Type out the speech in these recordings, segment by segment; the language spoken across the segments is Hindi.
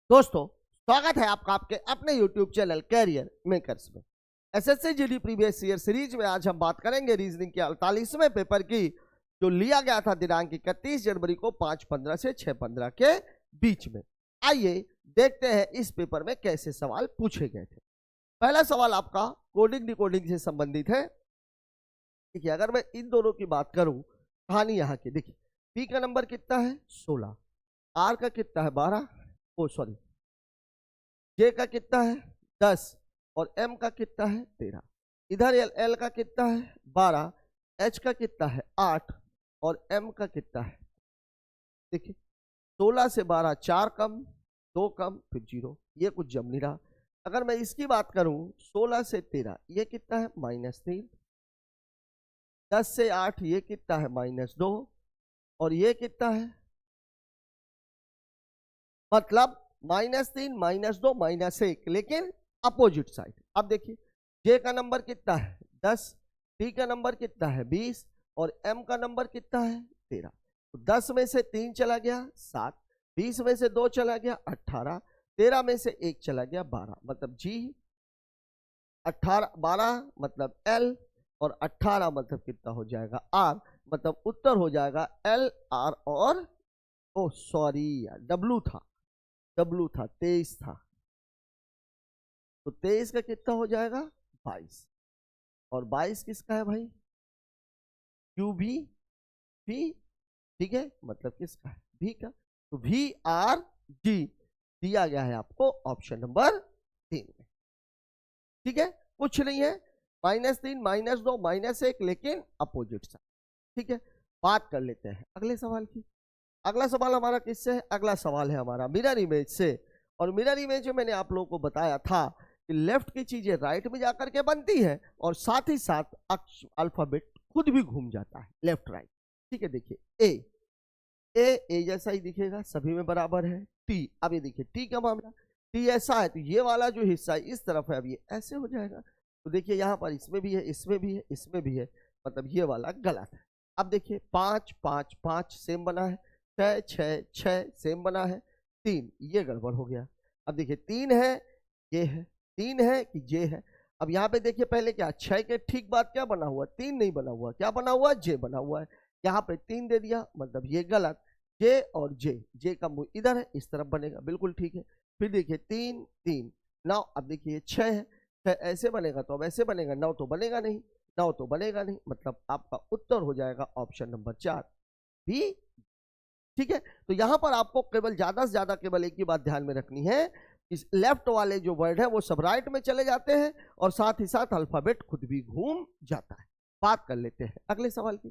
दोस्तों, स्वागत है आपका आपके अपने YouTube चैनल कैरियर मेकर्स में। SSC GD previous year series में आज हम बात करेंगे रीजनिंग के 48वें पेपर की, जो लिया गया था दिनांक 31 जनवरी को 5:15 से 6:15 के बीच में। आइए देखते हैं इस पेपर में कैसे सवाल पूछे गए थे। पहला सवाल आपका कोडिंग डिकोडिंग से संबंधित है। देखिए, अगर मैं इन दोनों की बात करूं, कहानी यहाँ की देखिए, पी का नंबर कितना है 16, आर का कितना है 12, जे का कितना है 10 और एम का कितना है 13। इधर एल का कितना है 12, एच का कितना है 8 और एम का कितना है, देखिए 16 से 12 4 कम 2 कम फिर 0, ये कुछ जम नहीं रहा। अगर मैं इसकी बात करूं 16 से 13 ये कितना है -3, 10 से 8 ये कितना है -2 और ये कितना है, मतलब -3 -2 -1, लेकिन अपोजिट साइड। अब देखिए जे का नंबर कितना है 10, टी का नंबर कितना है 20 और एम का नंबर कितना है 13। तो 10 में से 3 चला गया 7, 20 में से 2 चला गया 18, 13 में से 1 चला गया 12, मतलब जी 18 12 मतलब एल और 18 मतलब कितना हो जाएगा आर, मतलब उत्तर हो जाएगा एल आर और डब्लू था 23 था, तो 23 का कितना हो जाएगा 22 और 22 किसका है भाई क्यू भी भी, ठीक है, मतलब किसका है भी का, तो वी आर जी दिया गया है आपको ऑप्शन नंबर 3 में। ठीक है, कुछ नहीं है, -3 -2 -1, लेकिन अपोजिट साइड। ठीक है, बात कर लेते हैं अगले सवाल की। अगला सवाल हमारा किससे है? अगला सवाल है हमारा मिरर इमेज से। और मिरर इमेज में मैंने आप लोगों को बताया था कि लेफ्ट की चीजें राइट में जाकर के बनती है और साथ ही साथ अल्फाबेट खुद भी घूम जाता है लेफ्ट राइट। ठीक है, देखिए ए जैसा ही दिखेगा, सभी में बराबर है। टी, अब ये देखिए टी का मामला, टी ऐसा है तो ये वाला जो हिस्सा है इस तरफ है, अब ये ऐसे हो जाएगा। तो देखिए यहाँ पर इसमें भी है, इसमें भी है, इसमें भी है, मतलब ये वाला गलत है। अब देखिए 5 5 5 सेम बना है, 6 6 6 सेम बना है, 3 ये गड़बड़ हो गया। अब देखिए 3 है ये है, 3 है कि जे है। अब यहाँ पे देखिए पहले क्या 6 के ठीक बाद क्या बना हुआ, 3 नहीं बना हुआ, क्या बना हुआ जे बना हुआ है। यहाँ पे 3 दे दिया, मतलब ये गलत। जे और जे का मुंह इधर है, इस तरफ बनेगा, बिल्कुल ठीक है। फिर देखिए 3 3 9, अब देखिए 6 है, 6 ऐसे बनेगा तो अब ऐसे बनेगा, 9 तो बनेगा नहीं, 9 तो बनेगा नहीं, मतलब आपका उत्तर हो जाएगा ऑप्शन नंबर 4 भी। ठीक है, तो यहां पर आपको केवल ज्यादा से ज्यादा केवल एक ही बात ध्यान में रखनी है, इस लेफ्ट वाले जो वर्ड है वो सब राइट में चले जाते हैं और साथ ही साथ अल्फाबेट खुद भी घूम जाता है। बात कर लेते हैं अगले सवाल की।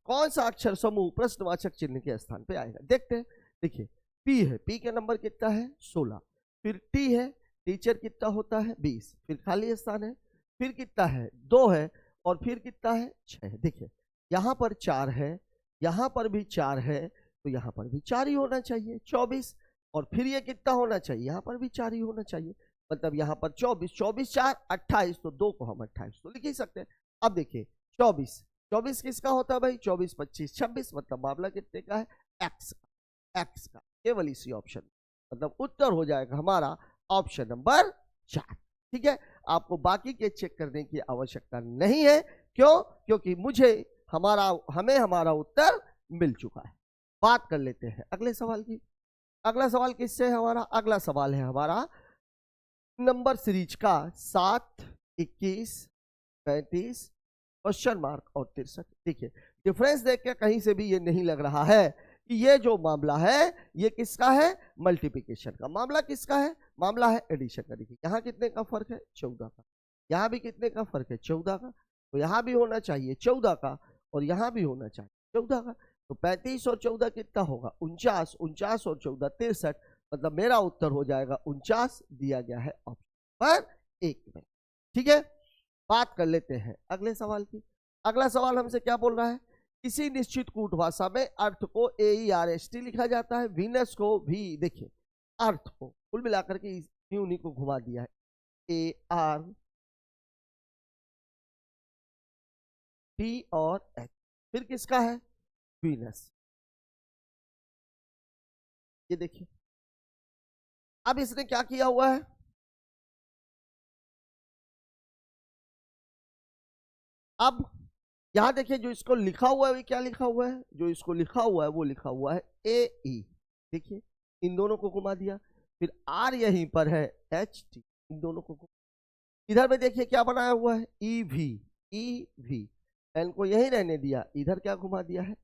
कौन सा अक्षर समूह प्रश्नवाचक चिन्ह के स्थान पे आएगा, देखते हैं। देखिए पी है, पी का नंबर कितना है 16, फिर टी है, टीचर कितना होता है 20, फिर खाली स्थान है, फिर कितना है 2 है और फिर कितना है 6 है। देखिए यहाँ पर 4 है, यहाँ पर भी 4 है, तो यहाँ पर भी 4 ही होना चाहिए 24, और फिर ये कितना होना चाहिए, यहाँ पर भी 4 ही होना चाहिए, मतलब यहाँ पर 24 24 4 28, तो 2 को हम 28 तो लिख ही सकते हैं। अब देखिए 24 किसका होता है भाई, 24 25 26, मतलब मामला कितने का है एक्स का, केवल इसी ऑप्शन, मतलब उत्तर हो जाएगा हमारा ऑप्शन नंबर 4। ठीक है, आपको बाकी के चेक करने की आवश्यकता नहीं है, क्यों? क्योंकि हमें हमारा उत्तर मिल चुका है। बात कर लेते हैं अगले सवाल की। अगला सवाल किससे है हमारा? अगला सवाल है हमारा नंबर सीरीज का 7 21 35 क्वेश्चन मार्क और 63। देखिए डिफरेंस देख के कहीं से भी ये नहीं लग रहा है कि ये जो मामला है ये किसका है, मल्टीप्लिकेशन का मामला। किसका है? मामला है एडिशन का। देखिए यहाँ कितने का फर्क है 14 का, यहाँ भी कितने का फर्क है 14 का, तो यहाँ भी होना चाहिए 14 का और यहाँ भी होना चाहिए 14 का, तो 35 और 14 कितना होगा 49, 49 और 14 63, मतलब मेरा उत्तर हो जाएगा 49, दिया गया है ऑप्शन पर 1 में। ठीक है, बात कर लेते हैं अगले सवाल की। अगला सवाल हमसे क्या बोल रहा है, किसी निश्चित कूट भाषा में अर्थ को AERST लिखा जाता है, वीनस को भी, देखिए अर्थ को कुल मिलाकर के उन्हीं को घुमा दिया है, AR T और H, फिर किसका है वीनस। ये देखिए अब इसने क्या किया हुआ है, अब यहां देखिए जो इसको लिखा हुआ है वो क्या लिखा हुआ है, जो इसको लिखा हुआ है वो लिखा हुआ है ए ई। देखिए इन दोनों को घुमा दिया, फिर आर यहीं पर है एच टी, इन दोनों को इधर में देखिए क्या बनाया हुआ है E V, E V N को यहीं रहने दिया, इधर क्या घुमा दिया है।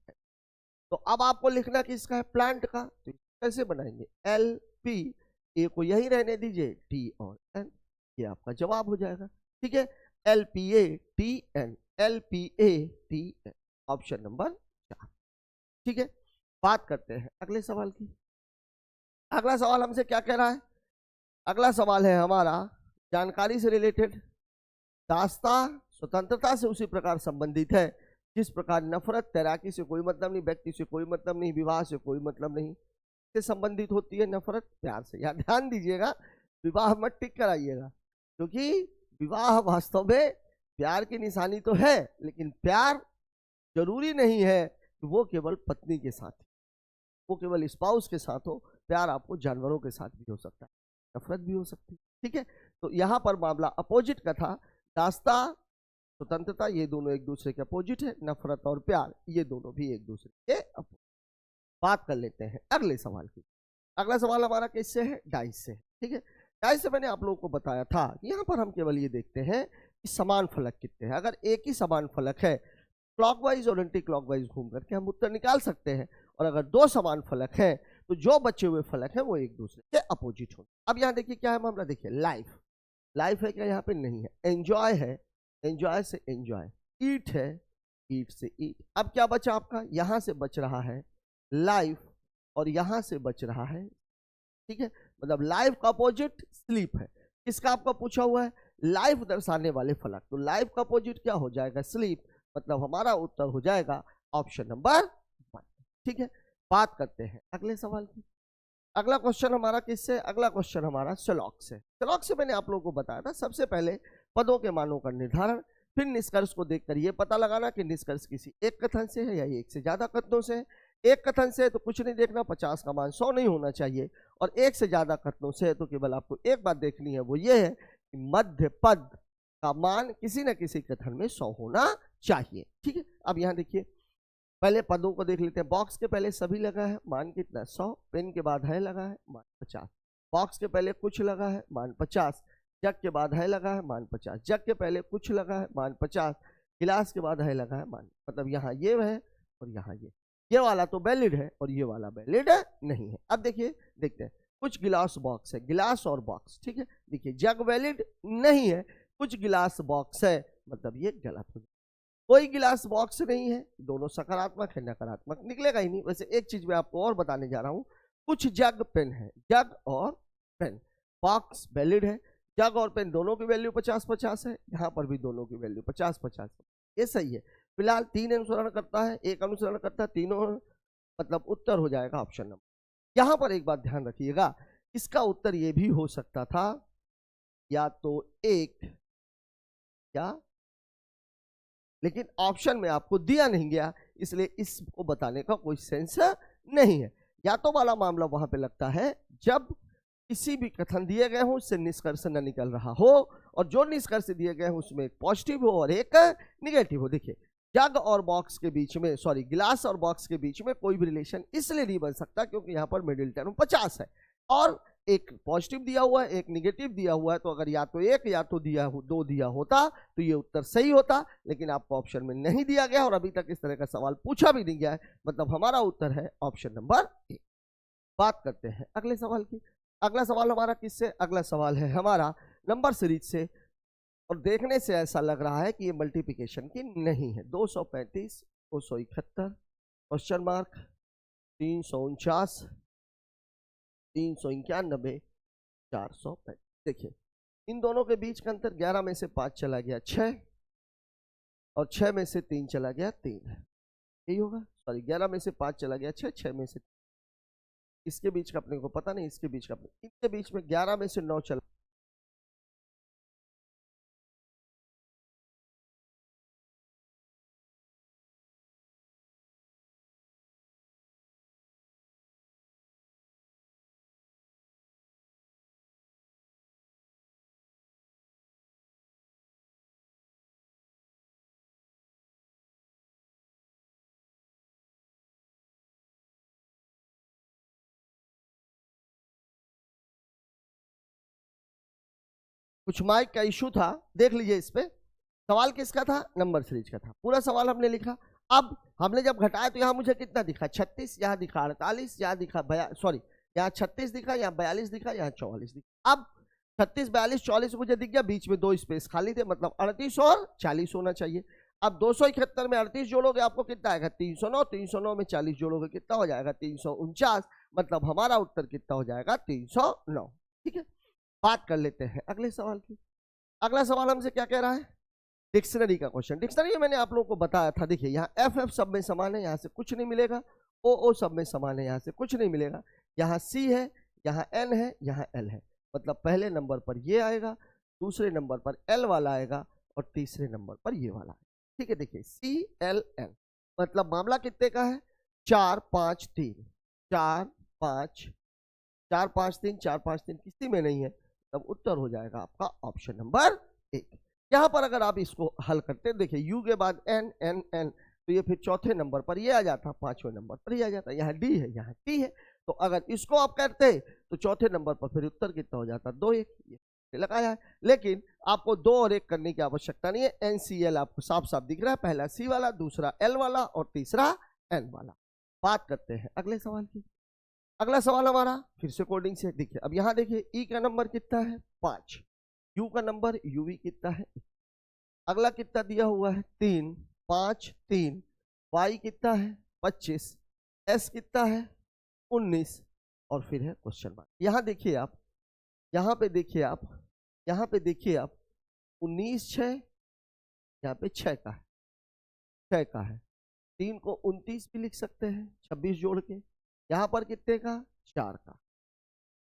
तो अब आपको लिखना किसका है, प्लांट का, तो कैसे बनाएंगे, एल पी, ए को यहीं रहने दीजिए, टी और एन, ये आपका जवाब हो जाएगा। ठीक है, L P A T N, L P A T N, option number 4। ठीक है, बात करते हैं अगले सवाल की। अगला सवाल हमसे क्या कह रहा है, अगला सवाल है हमारा जानकारी से रिलेटेड। दास्ता स्वतंत्रता से उसी प्रकार संबंधित है जिस प्रकार नफरत तैराकी से कोई मतलब नहीं, व्यक्ति से कोई मतलब नहीं, विवाह से कोई मतलब नहीं, से संबंधित होती है नफरत प्यार से। या ध्यान दीजिएगा, विवाह मत टिक कराइएगा, क्योंकि विवाह वास्तव में प्यार की निशानी तो है, लेकिन प्यार जरूरी नहीं है कि वो केवल पत्नी के साथ, वो केवल स्पाउस के साथ हो। प्यार आपको जानवरों के साथ भी हो सकता है, नफरत भी हो सकती है। ठीक है, तो यहां पर मामला अपोजिट का था। दास्ता स्वतंत्रता ये दोनों एक दूसरे के अपोजिट है, नफरत और प्यार ये दोनों भी एक दूसरे के अपोजिट। बात कर लेते हैं अगले सवाल की। अगला सवाल हमारा किससे है, डाइस से। ठीक है, डाइस से मैंने आप लोगों को बताया था, यहाँ पर हम केवल ये देखते हैं कि समान फलक कितने हैं। अगर एक ही समान फलक है, क्लॉकवाइज और एंटी क्लॉकवाइज घूम करके हम उत्तर निकाल सकते हैं, और अगर दो समान फलक हैं तो जो बचे हुए फलक हैं वो एक दूसरे के अपोजिट होंगे। अब यहाँ देखिए क्या है मामला, देखिए लाइफ, लाइफ है क्या, यहाँ पे नहीं है। एंजॉय है, एंजॉय से एंजॉय, ईट है, ईट से ईट। अब क्या बचा आपका, यहां से बच रहा है लाइफ और यहां से बच रहा है, ठीक है, मतलब लाइफ का अपोजिट स्लीप है। किसका आपका पूछा हुआ है, लाइफ दर्शाने वाले फलक, तो लाइफ का अपोजिट क्या हो जाएगा, स्लीप, मतलब हमारा उत्तर हो जाएगा ऑप्शन नंबर 1। ठीक है, बात करते हैं अगले सवाल की। अगला क्वेश्चन हमारा किससे, अगला क्वेश्चन हमारा शलॉक से। शलॉक से मैंने आप लोगों को बताया था, सबसे पहले पदों के मानों का निर्धारण, फिर निष्कर्ष को देखकर यह पता लगाना कि निष्कर्ष किसी एक कथन से है या एक से ज्यादा कथनों से है। एक कथन से है तो कुछ नहीं देखना, 50 का मान 100 नहीं होना चाहिए, और एक से ज्यादा कथनों से है तो केवल आपको एक बात देखनी है, वो ये है कि मध्य पद का मान किसी न किसी कथन में 100 होना चाहिए। ठीक है, अब यहाँ देखिए पहले पदों को देख लेते हैं। बॉक्स के पहले सभी लगा है, मान कितना 100, पेन के बाद है लगा है, मान 50। बॉक्स के पहले कुछ लगा है, मान 50। जग के बाद है लगा है, मान 50। जग के पहले कुछ लगा है, मान 50। गिलास के बाद है लगा है, मान, मतलब यहाँ ये है और यहाँ ये वाला तो वैलिड है और ये वाला वैलिड नहीं है। अब देखिए देखते हैं, कुछ गिलास बॉक्स है, गिलास और बॉक्स, ठीक है, देखिए जग वैलिड नहीं है, कुछ गिलास बॉक्स है, मतलब ये गलत हो जाए। कोई गिलास बॉक्स नहीं है, दोनों सकारात्मक है, नकारात्मक निकलेगा ही नहीं। वैसे एक चीज मैं आपको और बताने जा रहा हूं, कुछ जग पेन है, जग और पेन, बॉक्स वैलिड है, जग और पेन दोनों की वैल्यू 50-50 है, यहाँ पर भी दोनों की वैल्यू 50-50 है, ये सही है। फिलहाल 3 अनुसरण करता है, 1 अनुसरण करता है, तीनों, मतलब उत्तर हो जाएगा ऑप्शन नंबर। यहाँ पर एक बात ध्यान रखिएगा, इसका उत्तर ये भी हो सकता था या तो 1 या, लेकिन ऑप्शन में आपको दिया नहीं गया, इसलिए इसको बताने का कोई सेंस नहीं है। या तो वाला मामला वहां पे लगता है जब किसी भी कथन दिए गए हो उससे निष्कर्ष न निकल रहा हो, और जो निष्कर्ष दिए गए हो उसमें एक पॉजिटिव हो और एक निगेटिव हो। देखिए जग और बॉक्स के बीच में, सॉरी गिलास और बॉक्स के बीच में कोई भी रिलेशन इसलिए नहीं बन सकता क्योंकि यहाँ पर मिडिल टर्म 50 है, और एक पॉजिटिव दिया हुआ है, एक निगेटिव दिया हुआ है, तो अगर या तो एक या तो दो दिया होता तो ये उत्तर सही होता, लेकिन आपको ऑप्शन में नहीं दिया गया और अभी तक इस तरह का सवाल पूछा भी नहीं गया है, मतलब हमारा उत्तर है ऑप्शन नंबर 1। बात करते हैं अगले सवाल की। अगला सवाल हमारा किससे, अगला सवाल है हमारा नंबर सीरीज से, और देखने से ऐसा लग रहा है कि ये मल्टीप्लिकेशन की नहीं है। 235, 271, क्वेश्चन मार्क, 349, 391, 435। देखिए इन दोनों के बीच का अंतर 11 में से 5 चला गया 6, और 6 में से 3 चला गया 3, यही होगा, सॉरी 11 में से 5 चला गया 6, 6 में से, इसके बीच का अपने को पता नहीं, इसके बीच का अपने, इनके बीच में 11 में से 9 चला कुछ माइक का इशू था, देख लीजिए इस पे। सवाल किसका था? नंबर सीरीज का था। पूरा सवाल हमने लिखा। अब हमने जब घटाया तो यहाँ मुझे कितना दिखा? 36, यहाँ दिखा 48, यहाँ दिखा यहाँ 36 दिखा, यहाँ 42 दिखा, यहाँ 44 दिखा। अब 36, 42, 44 मुझे दिख गया, बीच में 2 स्पेस खाली थे, मतलब 38 और 40 होना चाहिए। अब 271 में 38 जोड़ोगे आपको कितना आएगा? 309। 309 में 40 जोड़ोगे कितना हो जाएगा? 349। मतलब हमारा उत्तर कितना हो जाएगा? 309। ठीक है, बात कर लेते हैं अगले सवाल की। अगला सवाल हमसे क्या कह रहा है? डिक्शनरी का क्वेश्चन। डिक्शनरी मैंने आप लोगों को बताया था, देखिए यहाँ एफ एफ सब में समान है, यहाँ से कुछ नहीं मिलेगा। ओ ओ सब में समान है, यहाँ से कुछ नहीं मिलेगा। यहाँ सी है, यहाँ एन है, यहाँ एल है। मतलब पहले नंबर पर ये आएगा, दूसरे नंबर पर एल वाला आएगा, और तीसरे नंबर पर ये वाला आएगा। ठीक है, देखिए सी एल एन, मतलब मामला कितने का है? 4 5 3, 4 5 4 5 3, 4 5 3 किसी में नहीं है, तब उत्तर हो जाएगा आपका ऑप्शन नंबर 1। यहाँ पर अगर आप इसको हल करते हैं, देखिए यू के बाद एन एन एन, तो ये फिर चौथे नंबर पर ये आ जाता, पांचवें नंबर पर ये आ जाता। यहाँ डी है, यहाँ टी है, तो अगर इसको आप करते तो चौथे नंबर पर फिर उत्तर कितना हो जाता? 2 1 लगाया है। लेकिन आपको 2 और 1 करने की आवश्यकता नहीं है। एनसीएल आपको साफ साफ दिख रहा है, पहला सी वाला, दूसरा एल वाला और तीसरा एन वाला। बात करते हैं अगले सवाल की। अगला सवाल हमारा फिर से कोडिंग से, देखिए अब यहाँ देखिए ई का नंबर कितना है? 5, यू का नंबर यूवी कितना है? अगला कितना दिया हुआ है? 3 5 3, वाई कितना है? 25, एस कितना है? 19, और फिर है क्वेश्चन मार्क। यहाँ देखिए आप, यहाँ पे देखिए आप, यहाँ पे देखिए आप, 19 6, यहाँ पे 6 का है, 6 का है। 3 को 29 भी लिख सकते हैं 26 जोड़ के। यहाँ पर कितने का? 4 का।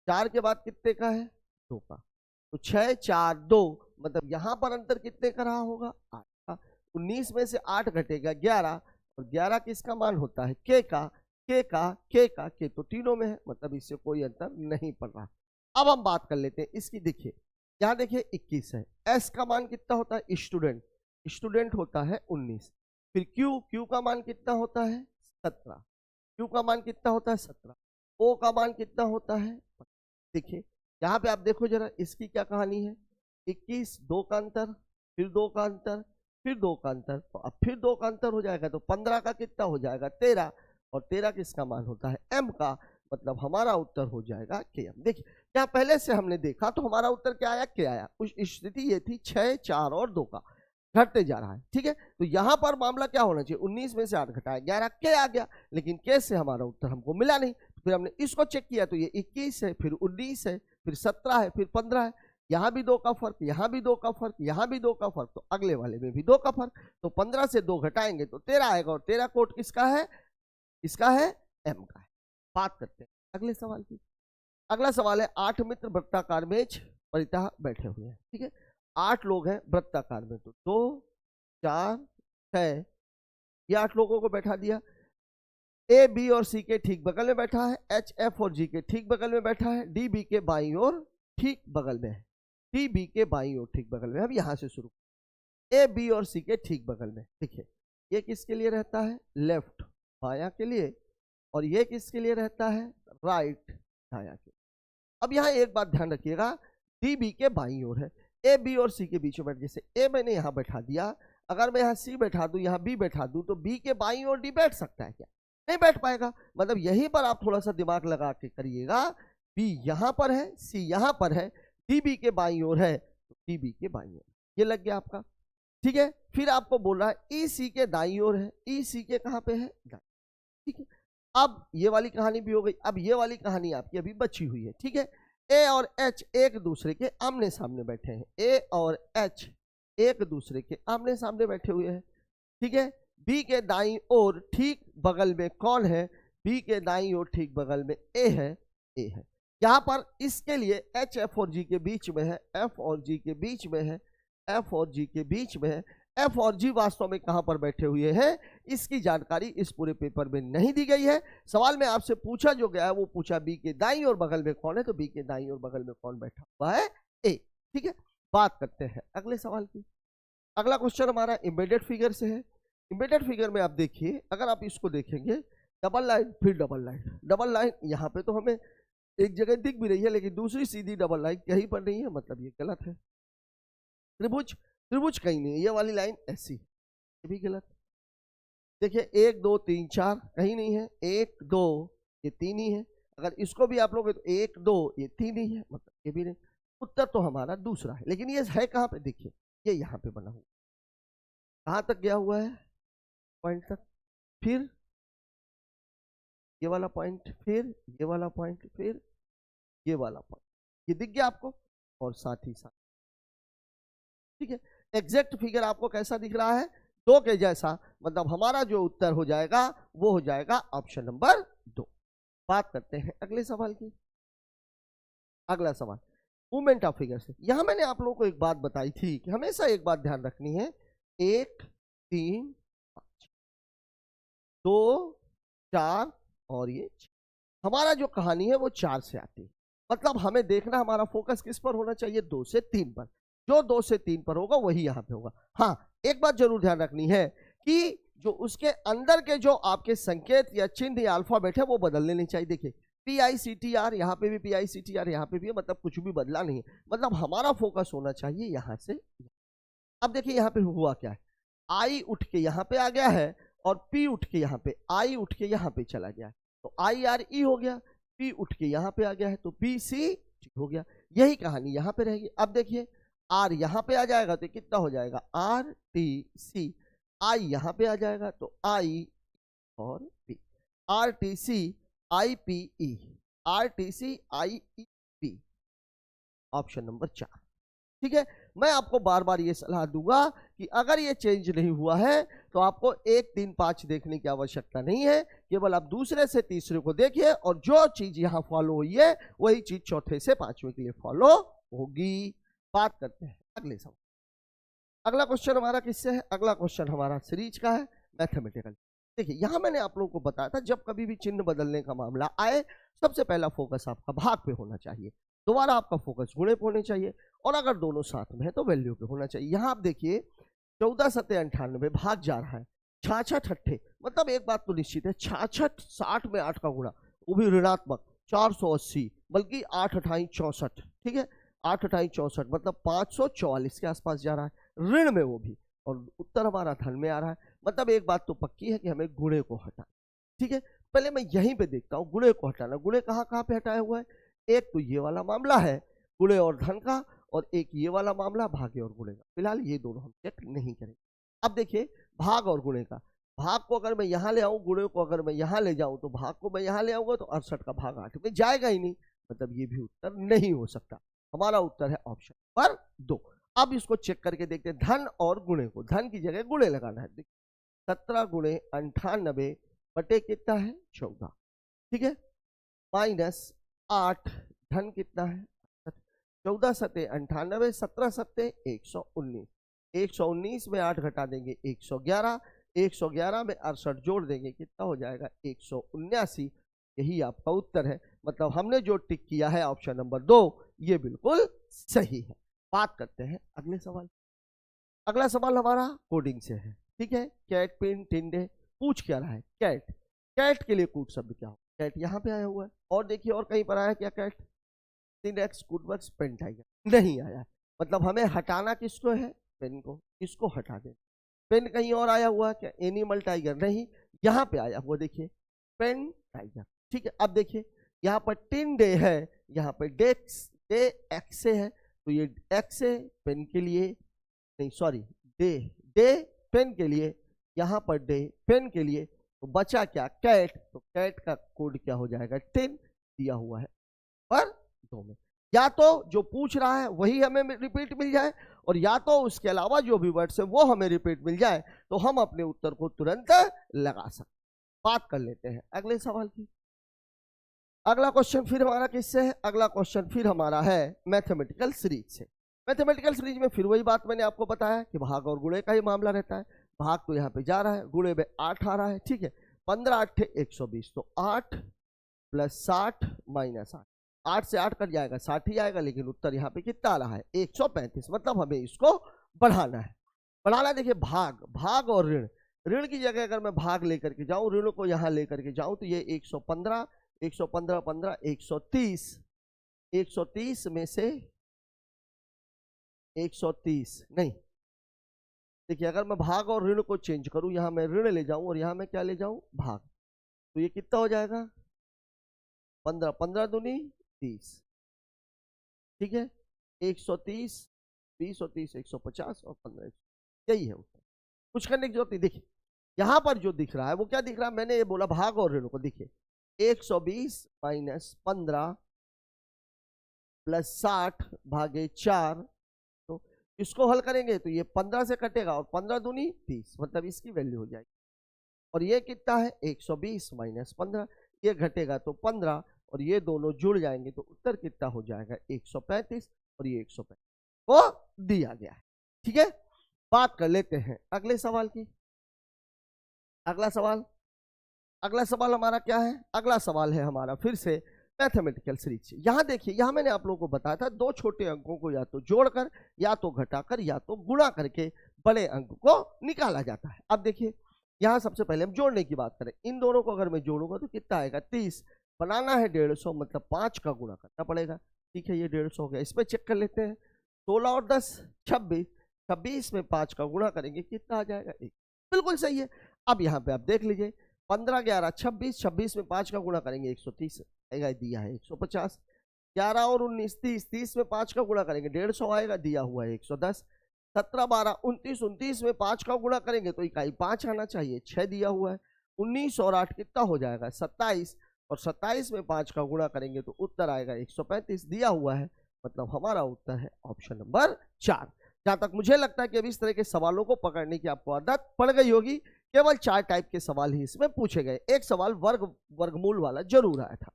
4 के बाद कितने का है? 2 का। तो 6 4 2, मतलब यहाँ पर अंतर कितने का रहा होगा? 8 का। 19 में से 8 घटेगा 11, और 11 किसका मान होता है? के का। के तो तीनों में है, मतलब इससे कोई अंतर नहीं पड़ रहा। अब हम बात कर लेते हैं इसकी। देखिए यहाँ देखिए 21 है, एस का मान कितना होता है? स्टूडेंट, स्टूडेंट होता है 19। फिर क्यू का मान कितना होता है? 17, क्यू का मान कितना होता है? 17। ओ का मान कितना होता है? देखिए यहाँ पे आप देखो जरा, इसकी क्या कहानी है? 21, 2 का अंतर, फिर 2 का अंतर, फिर 2 का अंतर, तो अब फिर 2 का अंतर हो जाएगा, तो 15 का कितना हो जाएगा? 13, और 13 किसका मान होता है? एम का। मतलब हमारा उत्तर हो जाएगा के एम। देखिए यहाँ पहले से हमने देखा तो हमारा उत्तर क्या आया? के आया। उस स्थिति ये थी 6 4 और 2 का, घटते जा रहा है। ठीक है, तो यहाँ पर मामला क्या होना चाहिए? 19 में से 8 घटाया 11, के आ गया, लेकिन के से हमारा उत्तर हमको मिला नहीं। फिर हमने इसको चेक किया तो ये 21 है, फिर 19 है, फिर 17 है, फिर 15 है। यहाँ भी 2 का फर्क, यहाँ भी 2 का फर्क, यहाँ भी 2 का फर्क, तो अगले वाले में भी 2 का फर्क। तो 15 से 2 घटाएंगे तो 13 आएगा, और 13 कोट किसका है? इसका है, एम का है। बात करते हैं अगले सवाल की। अगला सवाल है 8 मित्र वृत्ताकार मेज परितः बैठे हुए हैं। ठीक है, 8 लोग हैं वृत्ताकार में, तो 2 4 6, ये 8 लोगों को बैठा दिया। ए बी और सी के ठीक बगल में बैठा है, एच एफ और जी के ठीक बगल में बैठा है, डी बी के बाईं ओर ठीक बगल में है, डी बी के बाईं ओर ठीक बगल में। अब यहां से शुरू, ए बी और सी के ठीक बगल में। देखिए ये किसके लिए रहता है? लेफ्ट, बायां के लिए, और ये किसके लिए रहता है? राइट, दायां के। अब यहाँ एक बात ध्यान रखिएगा, डी बी के बाईं ओर है, ए बी और सी के बीच में बैठ, जैसे ए मैंने यहाँ बैठा दिया, अगर मैं यहाँ सी बैठा दूं, यहाँ बी बैठा दूं, तो बी के बाईं ओर डी बैठ सकता है क्या? नहीं बैठ पाएगा। मतलब यहीं पर आप थोड़ा सा दिमाग लगा के करिएगा, बी यहाँ पर है, सी यहाँ पर है, डी बी के बाईं ओर है, तो डी बी के बाईं ओर, ये लग गया आपका। ठीक है, फिर आपको बोल रहा है ई सी के दाईं ओर है, ई सी के कहाँ पे है? दाईं। ठीक है, अब ये वाली कहानी भी हो गई। अब ये वाली कहानी आपकी अभी बची हुई है। ठीक है, ए और एच एक दूसरे के आमने सामने बैठे हैं, ए और एच एक दूसरे के आमने सामने बैठे हुए हैं। ठीक है, बी के दाईं ओर ठीक बगल में कौन है? बी के दाईं ओर ठीक बगल में ए है, ए है। यहाँ पर इसके लिए एच एफ और जी के बीच में है, एफ और जी के बीच में है, एफ और जी के बीच में है। एफ और जी वास्तव में कहां पर बैठे हुए हैं, इसकी जानकारी इस पूरे पेपर में नहीं दी गई है। सवाल में आपसे पूछा जो गया है वो पूछा बी के दाईं ओर बगल में कौन है, तो बी के दाईं ओर बगल में कौन बैठा हुआ है? ए। ठीक है, बात करते हैं अगले सवाल की। अगला क्वेश्चन हमारा एम्बेडेड फिगर से है। एम्बेडेड फिगर में आप देखिए, अगर आप इसको देखेंगे, डबल लाइन फिर डबल लाइन, डबल लाइन यहाँ पे तो हमें एक जगह दिख भी रही है, लेकिन दूसरी सीधी डबल लाइन कहीं पर नहीं है, मतलब ये गलत है। त्रिभुज, त्रिभुज कहीं नहीं, ये वाली लाइन ऐसी, ये भी गलत। देखिए 1 2 3 4 कहीं नहीं है, 1 2 ये 3 ही है। अगर इसको भी आप लोग तो 1 2 ये 3 ही है, मतलब ये भी नहीं। उत्तर तो हमारा दूसरा है, लेकिन ये है कहाँ पे? देखिए ये यहाँ पे बना हुआ, कहाँ तक गया हुआ है? पॉइंट तक, फिर ये वाला पॉइंट, फिर ये वाला पॉइंट, फिर ये वाला पॉइंट, ये दिख गया आपको? और साथ ही साथ ठीक है, एग्जैक्ट फिगर आपको कैसा दिख रहा है? 2 के जैसा, मतलब हमारा जो उत्तर हो जाएगा वो हो जाएगा ऑप्शन नंबर 2। बात करते हैं अगले सवाल की। अगला सवाल मूवमेंट ऑफ फिगर से। यहां मैंने आप लोगों को एक बात बताई थी कि हमेशा एक बात ध्यान रखनी है, 1 3 5 2 4 और ये 6। हमारा जो कहानी है वो 4 से आती है, मतलब हमें देखना हमारा फोकस किस पर होना चाहिए? 2 से 3 पर। जो 2 से 3 पर होगा वही यहाँ पे होगा। हाँ, एक बात जरूर ध्यान रखनी है कि जो उसके अंदर के जो आपके संकेत या चिन्ह या अल्फाबेट है वो बदलने नहीं चाहिए। देखिए PICTR, यहाँ पे भी PICTR, यहाँ पे भी है, मतलब कुछ भी बदला नहीं है, मतलब हमारा फोकस होना चाहिए यहाँ से। अब देखिए यहाँ पे हुआ क्या है, I उठ के यहाँ पे आ गया है और P उठ के यहाँ पे, I उठ के यहाँ पे चला गया है, तो IRE हो गया। P उठ के यहाँ पे आ गया है तो PCT हो गया। यही कहानी यहाँ पे रहेगी। अब देखिए R यहाँ पे आ जाएगा तो कितना हो जाएगा? RTC। I यहाँ पे आ जाएगा तो I और P, RTC IPE, RTC IEP, option number 4। ठीक है, मैं आपको बार बार ये सलाह दूंगा कि अगर ये चेंज नहीं हुआ है तो आपको 1 3 5 देखने की आवश्यकता नहीं है, केवल आप दूसरे से तीसरे को देखिए और जो चीज यहां फॉलो हुई है वही चीज चौथे से पांचवें के लिए फॉलो होगी। बात करते हैं अगले सवाल। अगला क्वेश्चन हमारा किससे है? अगला क्वेश्चन हमारा सीरीज का है, मैथमेटिकल। देखिए यहां मैंने आप लोगों को बताया था, जब कभी भी चिन्ह बदलने का मामला आए सबसे पहला फोकस आपका भाग पे होना चाहिए, दोबारा आपका फोकस गुणे पे होने चाहिए, और अगर दोनों साथ में है तो वैल्यू पे होना चाहिए। यहाँ आप देखिए 14 सत्ते 98 भाग जा रहा है, 66 अट्ठे, मतलब एक बात तो निश्चित है, 66 60 में 8 का गुणा, वो भी ऋणात्मक, 480, बल्कि 8 अठाई 64। ठीक है, 8 अठाई 64, मतलब 544 के आसपास जा रहा है, ऋण में वो भी, और उत्तर हमारा धन में आ रहा है। मतलब एक बात तो पक्की है कि हमें गुणे को हटाना। ठीक है, पहले मैं यहीं पे देखता हूँ गुणे को हटाना। गुणे कहाँ कहाँ पे हटाया हुआ है? एक तो ये वाला मामला है गुणे और धन का, और एक ये वाला मामला भागे और गुणे का। फिलहाल ये दोनों हम चेक नहीं करेंगे। अब देखिए भाग और गुणे का, भाग को अगर मैं यहाँ ले आऊँ, गुणे को अगर मैं यहाँ ले जाऊँ, तो भाग को मैं यहाँ ले आऊंगा तो 68 का भाग 8 में जाएगा ही नहीं, मतलब ये भी उत्तर नहीं हो सकता। हमारा उत्तर है ऑप्शन नंबर 2। अब इसको चेक करके देखते हैं धन और गुणे को। धन की जगह गुणे लगाना है। 17 गुणे 98 बटे कितना है? 14। ठीक है, माइनस 8, धन कितना है? 14 सत्ते 98, 17 सत्ते 119, 119 में 8 घटा देंगे 111, 111 में 68 जोड़ देंगे, कितना हो जाएगा? 179। यही आपका उत्तर है। मतलब हमने जो टिक किया है ऑप्शन नंबर 2, ये बिल्कुल सही है। बात करते हैं अगले सवाल। अगला सवाल हमारा कोडिंग से है। ठीक है, कैट पिन टिंडे पूछ क्या रहा है? कैट, कैट के लिए कूट शब्द क्या हो? कैट यहाँ पे आया हुआ है, और देखिए और कहीं पर आया क्या? कैट सिनेक्स कूटवर्क्स पेन टाइगर नहीं आया है, मतलब हमें हटाना किसको है? पेन को, इसको हटा दे। पेन कहीं और आया हुआ क्या? एनिमल टाइगर नहीं, यहाँ पे आया हुआ देखिए पेन टाइगर। ठीक है, अब देखिए यहाँ पर टिन डे है, यहाँ पर डेक्स डे एक्स है, तो ये एक्स है पेन के लिए, नहीं सॉरी डे, डे पेन के लिए, यहाँ पर डे पेन के लिए, तो बचा क्या? कैट। तो कैट का कोड क्या हो जाएगा? 10 दिया हुआ है पर 2 में। या तो जो पूछ रहा है वही हमें रिपीट मिल जाए, और या तो उसके अलावा जो भी वर्ड्स है वो हमें रिपीट मिल जाए, तो हम अपने उत्तर को तुरंत लगा सकते। बात कर लेते हैं अगले सवाल की। अगला क्वेश्चन फिर हमारा किससे है? अगला क्वेश्चन फिर हमारा है मैथमेटिकल सीरीज से। मैथमेटिकल सीरीज में फिर वही बात मैंने आपको बताया कि भाग और गुणे का ही मामला रहता है। भाग तो यहाँ पे जा रहा है, गुणे में 8 आ रहा है। ठीक है, 15 8 120, तो 8 प्लस 60 माइनस 8, 8 से 8 कट जाएगा, 60 ही आएगा, लेकिन उत्तर यहाँ पे कितना आ रहा है? 135। मतलब हमें इसको बढ़ाना है। बढ़ाना देखिए भाग, भाग और ऋण, ऋण की जगह अगर मैं भाग लेकर के जाऊं, ऋण को यहाँ लेकर के जाऊं, तो ये 115, 115 15 130, 130 में से 130 नहीं, देखिए अगर मैं भाग और ऋण को चेंज करूं, यहां मैं ऋण ले जाऊं और यहां मैं क्या ले जाऊं, भाग, तो ये कितना हो जाएगा 15, 15 दूनी 30, ठीक है, 130, 20 और 30 150 और 15, यही है उत्तर, कुछ करने की जरूरत नहीं। देखिए यहां पर जो दिख रहा है वो क्या दिख रहा है, मैंने ये बोला भाग और ऋण को, देखिए 120 माइनस 15 प्लस 60 भागे 4, तो इसको हल करेंगे तो ये 15 से कटेगा और 15 दूनी 30, मतलब इसकी वैल्यू हो जाएगी। और ये कितना है 120 माइनस 15, ये घटेगा तो 15 और ये दोनों जुड़ जाएंगे तो उत्तर कितना हो जाएगा 135 और ये 135 वो दिया गया है। ठीक है, बात कर लेते हैं अगले सवाल की। अगला सवाल हमारा क्या है, अगला सवाल है हमारा फिर से मैथमेटिकल सीरीज। यहां देखिए, यहां मैंने आप लोगों को बताया था दो छोटे अंकों को या तो जोड़कर या तो घटाकर या तो गुणा करके बड़े अंक को निकाला जाता है। अब देखिए यहां सबसे पहले हम जोड़ने की बात करें, इन दोनों को अगर मैं जोड़ूंगा तो कितना आएगा 30, बनाना है 150 मतलब 5 का गुणा करना पड़ेगा। ठीक है, ये 150 हो गया। इस पर चेक कर लेते हैं, 16 और 10 26, 26 में 5 का गुणा करेंगे कितना आ जाएगा 1, बिल्कुल सही है। अब यहाँ पे आप देख लीजिए 15 11 26, 26 में 5 का गुणा करेंगे 130 आएगा, दिया है 150, 11 और 19 30, 30 में 5 का गुणा करेंगे 150 आएगा, दिया हुआ है 110, 17 12 29, 29 में 5 का गुणा करेंगे तो इकाई 5 आना चाहिए, 6 दिया हुआ है, 19 और 8 कितना हो जाएगा 27, और 27 में 5 का गुणा करेंगे तो उत्तर आएगा 135 दिया हुआ है, मतलब हमारा उत्तर है ऑप्शन नंबर 4। जहां तक मुझे लगता है कि अभी इस तरह के सवालों को पकड़ने की आपको आदत पड़ गई होगी, केवल 4 टाइप के सवाल ही इसमें पूछे गए, एक सवाल वर्गमूल वाला जरूर आया था।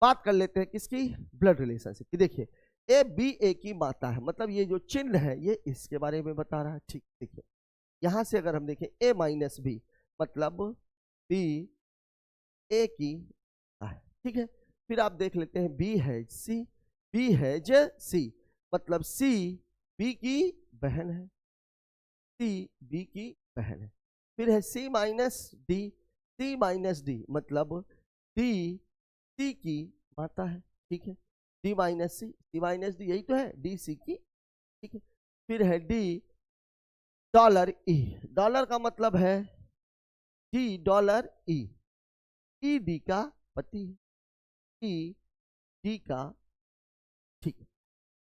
बात कर लेते हैं किसकी, ब्लड रिलेशनशिप की। देखिए ए बी ए की माता है, मतलब ये जो चिन्ह है ये इसके बारे में बता रहा है। ठीक, देखिए यहां से अगर हम देखें ए माइनस बी मतलब बी ए की है, ठीक है। फिर आप देख लेते हैं बी है सी, बी है ज सी मतलब सी बी की बहन है, सी बी की बहन है। फिर है सी माइनस डी, सी माइनस डी मतलब डी सी की माता है, ठीक है। डी माइनस सी, सी माइनस डी यही तो है, डी सी की, ठीक है। फिर है डी डॉलर ई, डॉलर का मतलब है डी डॉलर ई, ई डी का पति है, ई डी का, ठीक है।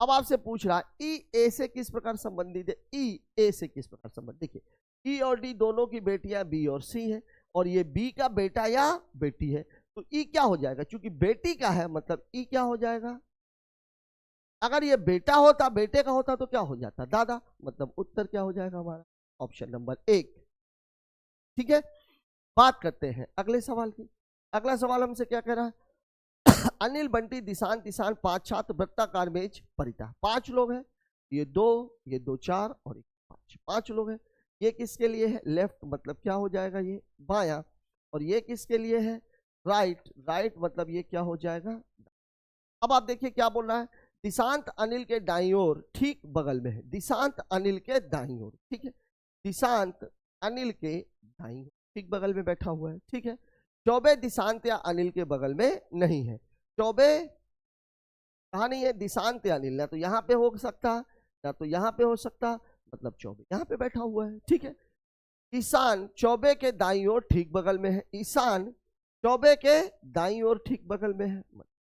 अब आपसे पूछ रहा है ई ए से किस प्रकार संबंधित है, ई ए से किस प्रकार संबंधित, देखिए ई और डी दोनों की बेटियां बी और सी है, और ये बी का बेटा या बेटी है, तो ई क्या हो जाएगा, क्योंकि बेटी का है मतलब ई क्या हो जाएगा, अगर ये बेटा होता बेटे का होता तो क्या हो जाता दादा, मतलब उत्तर क्या हो जाएगा हमारा ऑप्शन नंबर 1। ठीक है, बात करते हैं अगले सवाल की। अगला सवाल हमसे क्या कह रहा है, अनिल बंटी दिशांत ईशान 5 छात्र वृत्ताकार मेज परिता, 5 लोग हैं, ये 2 4 और 5 लोग हैं। ये किसके लिए है, लेफ्ट मतलब क्या हो जाएगा ये बायां, और ये किसके लिए है राइट, राइट मतलब ये क्या हो जाएगा। अब आप देखिए क्या बोल रहा है, दिशांत अनिल के दाईं ओर ठीक बगल में है, दिशांत अनिल के दाईं ओर, ठीक है, दिशांत अनिल के दाईं ओर ठीक बगल में बैठा हुआ है, ठीक है। चौबे दिशांत या अनिल के बगल में नहीं है, चौबे कहाँ नहीं है, दिशांत या अनिल, ना तो यहाँ पे हो सकता ना तो यहाँ पे हो सकता, मतलब चौबे यहाँ पे बैठा हुआ है, ठीक है। ईशान चौबे के दाईं ओर ठीक बगल में है, ईशान चौबे के दाईं ओर ठीक बगल में है,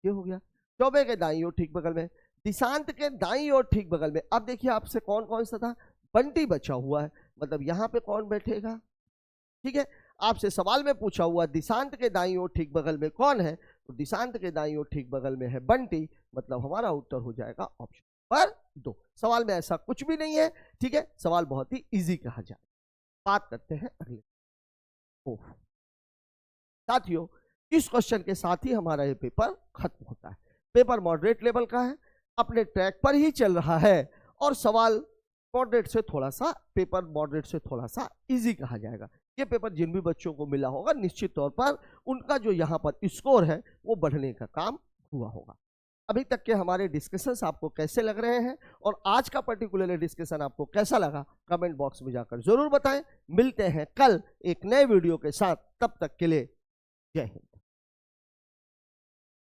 ये हो गया चौबे के दाईं ओर ठीक बगल में, दिशांत के दाईं ओर ठीक बगल में। अब देखिए आपसे कौन कौन सा था, बंटी बचा हुआ है, मतलब यहाँ पे कौन बैठेगा, ठीक है। आपसे सवाल में पूछा हुआ दिशांत के दाईं ओर ठीक बगल में कौन है, तो दिशांत के दाईं ओर ठीक बगल में है बंटी, मतलब हमारा उत्तर हो जाएगा ऑप्शन नंबर 2। सवाल में ऐसा कुछ भी नहीं है, ठीक है, सवाल बहुत ही इजी कहा जाए। बात करते हैं अगले। साथियों इस क्वेश्चन के साथ ही हमारा ये पेपर खत्म होता है। पेपर मॉडरेट लेवल का है, अपने ट्रैक पर ही चल रहा है, और सवाल मॉडरेट से थोड़ा सा, पेपर मॉडरेट से थोड़ा सा इजी कहा जाएगा। ये पेपर जिन भी बच्चों को मिला होगा निश्चित तौर पर उनका जो यहाँ पर स्कोर है वो बढ़ने का काम हुआ होगा। अभी तक के हमारे डिस्कशंस आपको कैसे लग रहे हैं, और आज का पर्टिकुलर डिस्कशन आपको कैसा लगा, कमेंट बॉक्स में जाकर जरूर बताएं। मिलते हैं कल एक नए वीडियो के साथ, तब तक के लिए जय हिंद।